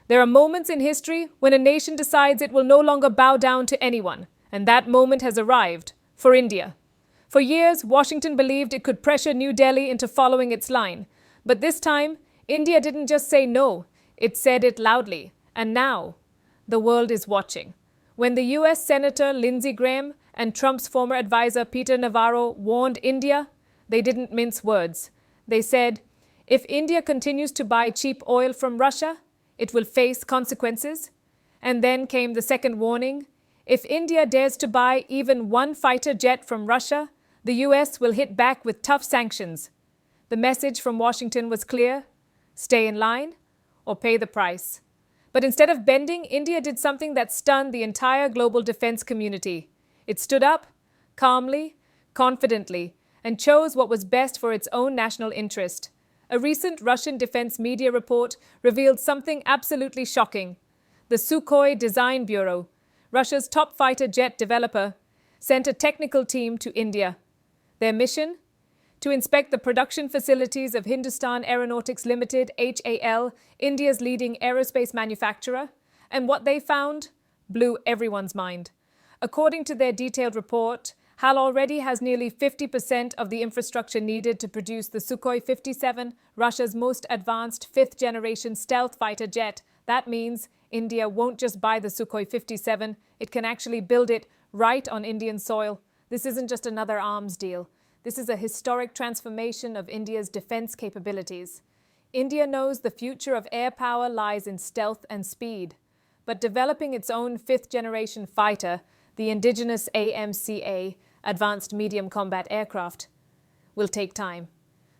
There are moments in history when a nation decides it will no longer bow down to anyone, and that moment has arrived for India. For years, Washington believed it could pressure New Delhi into following its line. But this time, India didn't just say no, it said it loudly. And now, the world is watching. When the US Senator Lindsey Graham and Trump's former advisor Peter Navarro warned India, they didn't mince words. They said, if India continues to buy cheap oil from Russia, it will face consequences. And then came the second warning. If India dares to buy even one fighter jet from Russia, the US will hit back with tough sanctions. The message from Washington was clear: stay in line or pay the price. But instead of bending, India did something that stunned the entire global defense community. It stood up, calmly, confidently, and chose what was best for its own national interest. A recent Russian defense media report revealed something absolutely shocking. The Sukhoi Design Bureau, Russia's top fighter jet developer, sent a technical team to India. Their mission? To inspect the production facilities of Hindustan Aeronautics Limited, HAL, India's leading aerospace manufacturer. And what they found blew everyone's mind. According to their detailed report, HAL already has nearly 50% of the infrastructure needed to produce the Sukhoi 57, Russia's most advanced fifth-generation stealth fighter jet. That means India won't just buy the Sukhoi 57, it can actually build it right on Indian soil. This isn't just another arms deal. This is a historic transformation of India's defense capabilities. India knows the future of air power lies in stealth and speed, but developing its own fifth-generation fighter, the indigenous AMCA, Advanced Medium Combat Aircraft, will take time.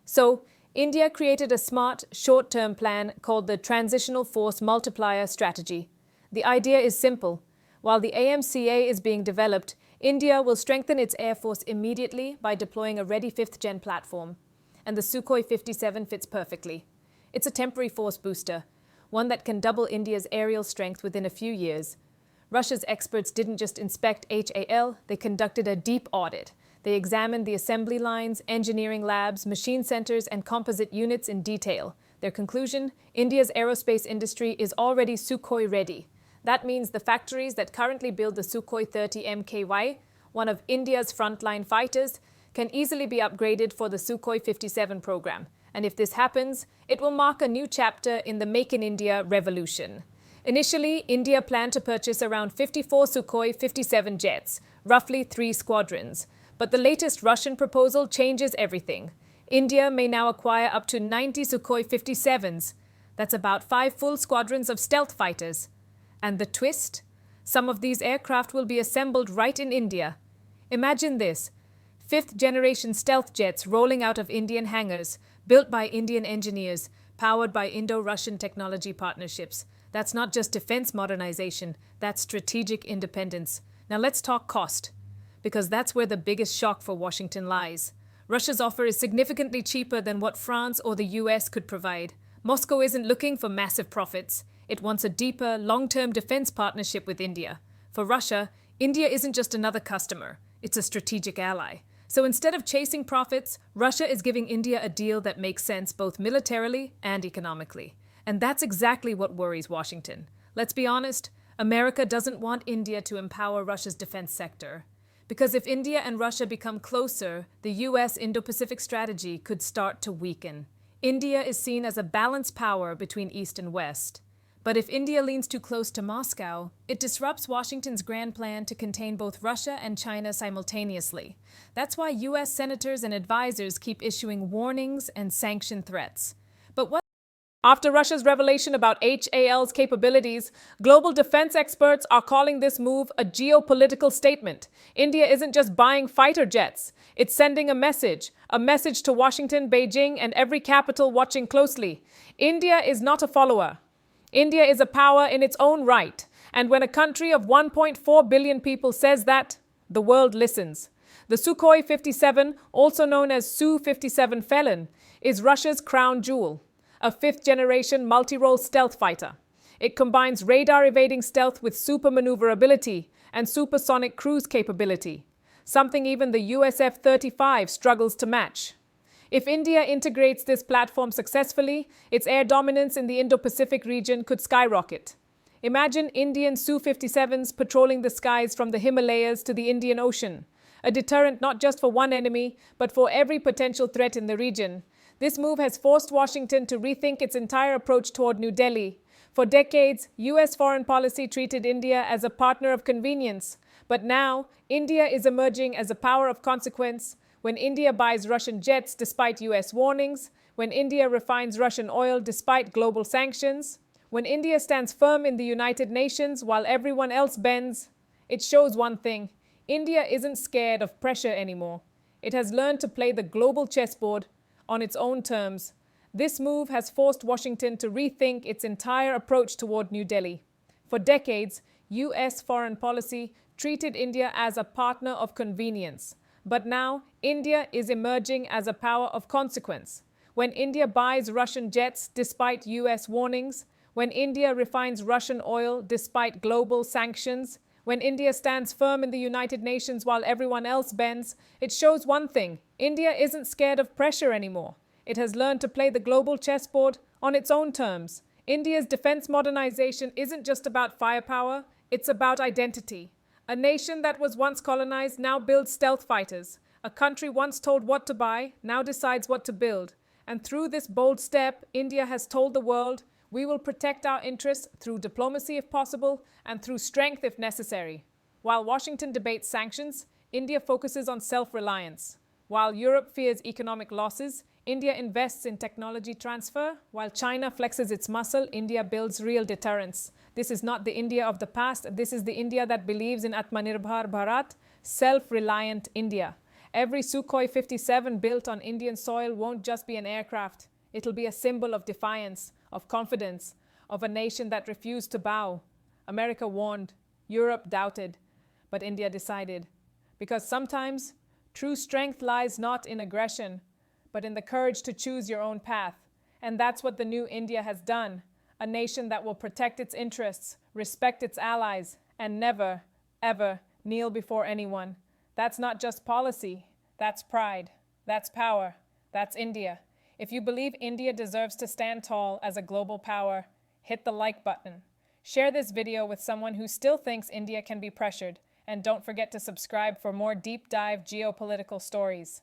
So, India created a smart, short-term plan called the Transitional Force Multiplier Strategy. The idea is simple. While the AMCA is being developed, India will strengthen its air force immediately by deploying a ready fifth-gen platform. And the Sukhoi 57 fits perfectly. It's a temporary force booster, one that can double India's aerial strength within a few years. Russia's experts didn't just inspect HAL, they conducted a deep audit. They examined the assembly lines, engineering labs, machine centers, and composite units in detail. Their conclusion: India's aerospace industry is already Sukhoi ready. That means the factories that currently build the Sukhoi 30 MKY, one of India's frontline fighters, can easily be upgraded for the Sukhoi 57 program. And if this happens, it will mark a new chapter in the Make in India revolution. Initially, India planned to purchase around 54 Sukhoi 57 jets, roughly 3 squadrons. But the latest Russian proposal changes everything. India may now acquire up to 90 Sukhoi 57s. That's about 5 full squadrons of stealth fighters. And the twist? Some of these aircraft will be assembled right in India. Imagine this: fifth-generation stealth jets rolling out of Indian hangars, built by Indian engineers, powered by Indo-Russian technology partnerships. That's not just defense modernization, that's strategic independence. Now let's talk cost, because that's where the biggest shock for Washington lies. Russia's offer is significantly cheaper than what France or the US could provide. Moscow isn't looking for massive profits. It wants a deeper, long-term defense partnership with India. For Russia, India isn't just another customer, it's a strategic ally. So instead of chasing profits, Russia is giving India a deal that makes sense both militarily and economically. And that's exactly what worries Washington. Let's be honest, America doesn't want India to empower Russia's defense sector. Because if India and Russia become closer, the US Indo-Pacific strategy could start to weaken. India is seen as a balanced power between East and West. But if India leans too close to Moscow, it disrupts Washington's grand plan to contain both Russia and China simultaneously. That's why US senators and advisors keep issuing warnings and sanction threats. But what After Russia's revelation about HAL's capabilities, global defense experts are calling this move a geopolitical statement. India isn't just buying fighter jets. It's sending a message to Washington, Beijing, and every capital watching closely. India is not a follower. India is a power in its own right. And when a country of 1.4 billion people says that, the world listens. The Sukhoi 57, also known as Su-57 Felon, is Russia's crown jewel. A fifth-generation multi-role stealth fighter. It combines radar-evading stealth with super maneuverability and supersonic cruise capability, something even the US F-35 struggles to match. If India integrates this platform successfully, its air dominance in the Indo-Pacific region could skyrocket. Imagine Indian Su-57s patrolling the skies from the Himalayas to the Indian Ocean, a deterrent not just for one enemy, but for every potential threat in the region. This move has forced Washington to rethink its entire approach toward New Delhi. For decades, US foreign policy treated India as a partner of convenience. But now, India is emerging as a power of consequence. When India buys Russian jets despite US warnings, when India refines Russian oil despite global sanctions, when India stands firm in the United Nations while everyone else bends, it shows one thing: India isn't scared of pressure anymore. It has learned to play the global chessboard on its own terms. This move has forced Washington to rethink its entire approach toward New Delhi. For decades, US foreign policy treated India as a partner of convenience. But now, India is emerging as a power of consequence. When India buys Russian jets despite US warnings, when India refines Russian oil despite global sanctions, when India stands firm in the United Nations while everyone else bends, it shows one thing: India isn't scared of pressure anymore. It has learned to play the global chessboard on its own terms. India's defense modernization isn't just about firepower, it's about identity. A nation that was once colonized now builds stealth fighters. A country once told what to buy now decides what to build. And through this bold step, India has told the world, we will protect our interests through diplomacy if possible and through strength if necessary. While Washington debates sanctions, India focuses on self-reliance. While Europe fears economic losses, India invests in technology transfer. While China flexes its muscle, India builds real deterrence. This is not the India of the past. This is the India that believes in Atmanirbhar Bharat, self-reliant India. Every Sukhoi 57 built on Indian soil won't just be an aircraft. It'll be a symbol of defiance, of confidence, of a nation that refused to bow. America warned, Europe doubted, but India decided. Because sometimes true strength lies not in aggression, but in the courage to choose your own path. And that's what the new India has done. A nation that will protect its interests, respect its allies, and never, ever kneel before anyone. That's not just policy. That's pride. That's power. That's India. If you believe India deserves to stand tall as a global power, hit the like button. Share this video with someone who still thinks India can be pressured. And don't forget to subscribe for more deep dive geopolitical stories.